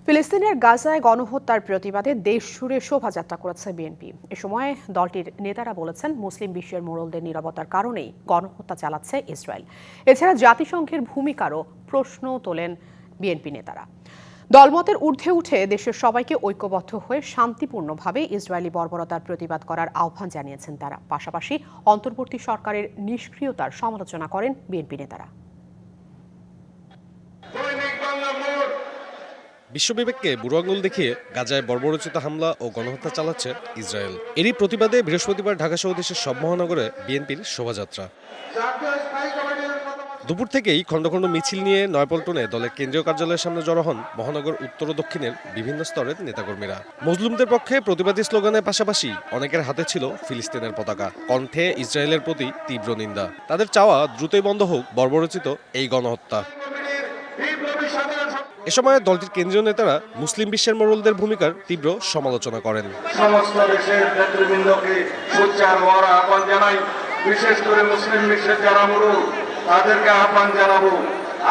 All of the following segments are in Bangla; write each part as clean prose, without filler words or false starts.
ফিলিস্তিনের গাজায় গণহত্যার প্রতিবাদে দেশ জুড়ে শোভাযাত্রা করেছে বিএনপি। এ সময় দলটির নেতারা বলেছেন, মুসলিম বিশ্বের মোড়লদের নীরবতার কারণেই গণহত্যা চালাচ্ছে ইসরায়েল। এছাড়া জাতিসংঘের ভূমিকারও প্রশ্ন তোলেন বিএনপি নেতারা। দলমতের ঊর্ধ্বে উঠে দেশের সবাইকে ঐক্যবদ্ধ হয়ে শান্তিপূর্ণভাবে ইসরায়েলি বর্বরতার প্রতিবাদ করার আহ্বান জানিয়েছেন তারা। পাশাপাশি অন্তর্বর্তী সরকারের নিষ্ক্রিয়তার সমালোচনা করেন বিএনপি নেতারা। বিশ্ববিবেককে বুড়ো আঙুল দেখিয়ে গাজায় বর্বরোচিত হামলা ও গণহত্যা চালাচ্ছে ইসরায়েল। এরই প্রতিবাদে বৃহস্পতিবার ঢাকাসহ দেশের সব মহানগরে বিএনপির শোভাযাত্রা। দুপুর থেকেই খণ্ড খণ্ড মিছিল নিয়ে নয়াপল্টনে দলের কেন্দ্রীয় কার্যালয়ের সামনে জড়ো হন মহানগর উত্তর ও দক্ষিণের বিভিন্ন স্তরের নেতাকর্মীরা। মজলুমদের পক্ষে প্রতিবাদী স্লোগানের পাশাপাশি অনেকের হাতে ছিল ফিলিস্তিনের পতাকা, কণ্ঠে ইসরায়েলের প্রতি তীব্র নিন্দা। তাদের চাওয়া দ্রুতই বন্ধ হোক বর্বরোচিত এই গণহত্যা। এ সময় দলটির কেন্দ্রীয় নেতারা মুসলিম বিশ্বের মোড়লদের ভূমিকার তীব্র সমালোচনা করেন। সমস্ত দেশের নেতৃবৃন্দকে সোচ্চার হওয়ার আহ্বান জানাই। বিশেষ করে মুসলিম বিশ্বের যারা মোড়ল, তাদেরকে আহ্বান জানাবো,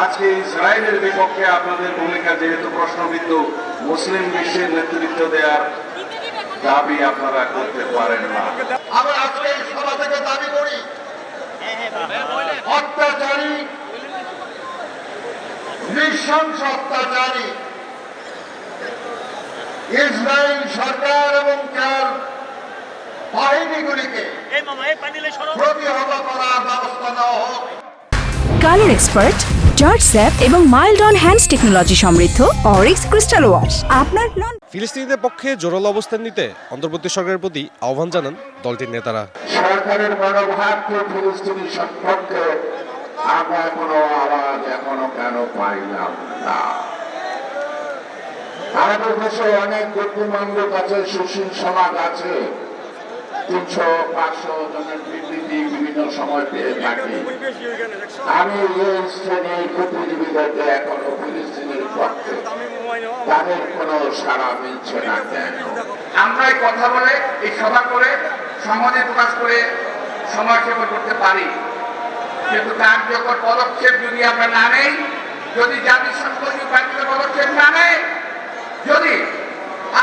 আজকে ইসরায়েলের বিপক্ষে আপনাদের ভূমিকা যেহেতু প্রশ্নবিদ্ধ, মুসলিম বিশ্বের নেতৃত্ব দেওয়ার দাবি আপনারা করতে পারেন না। আমরা আজকে এই সভা থেকে দাবি করি, অত্যাচারী নৃশংস অত্যাচারী ইসরায়েল সরকার এবং তার বাহিনীগুলিকে প্রতিহত করার ব্যবস্থা নেওয়া হোক। কালার এক্সপার্ট, জর্জ স্যাপ এবং মাইল্ড অন হ্যান্ডস টেকনোলজি সমৃদ্ধ অরিক্স ক্রিস্টাল ওয়াশ আপনার ফিলিস্তিনিদের পক্ষে জোরালো অবস্থান নিতে অন্তর্বর্তী সরকারের প্রতি আহ্বান জানান দলটির নেতারা। সরকারের মনোভাবকে ফিলিস্তিনি সম্পর্কে আমরা কোনো আওয়াজ এখনো কেন পাইলাম না? আমাদের দেশে অনেক বুদ্ধিমান লোক আছে, সুশীল সমাজ আছে, 300-500 জনের বিবৃতি বিভিন্ন সময় পেয়ে থাকি। আমি এই শ্রেণীর বুদ্ধিজীবীদেরকে এখনো ফিলিস্তিনের পক্ষে তাদের কোনো সাড়া মিলছে না কেন? আমরা এই কথা বলে, এই সভা করে, সমাজে প্রকাশ করে সমাজসেবা করতে পারি, কিন্তু কার্যকর পদক্ষেপ যদি আমরা না নেই, যদি জাতিসংঘ পদক্ষেপ না নেয়, যদি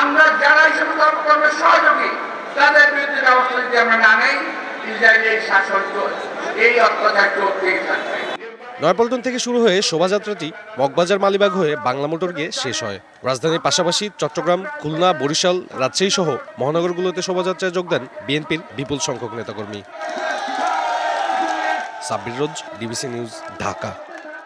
আমরা যারা এই সমস্ত কর্মের সহযোগী তাদের বিরুদ্ধে ব্যবস্থা যদি আমরা না নেই, ইসরায়েলের শাসন এই অত্যাচার চলতেই থাকবে। নয়াপল্টন থেকে শুরু হয়ে শোভাযাত্রাটি মগবাজার মালিবাগ হয়ে বাংলা মোটর গিয়ে শেষ হয়। রাজধানীর পাশাপাশি চট্টগ্রাম, খুলনা, বরিশাল, রাজশাহী সহ মহানগরগুলোতে শোভাযাত্রায় যোগ দেন বিএনপির বিপুল সংখ্যক নেতাকর্মী। সাব্বির রোজ, ডিবিসি নিউজ, ঢাকা।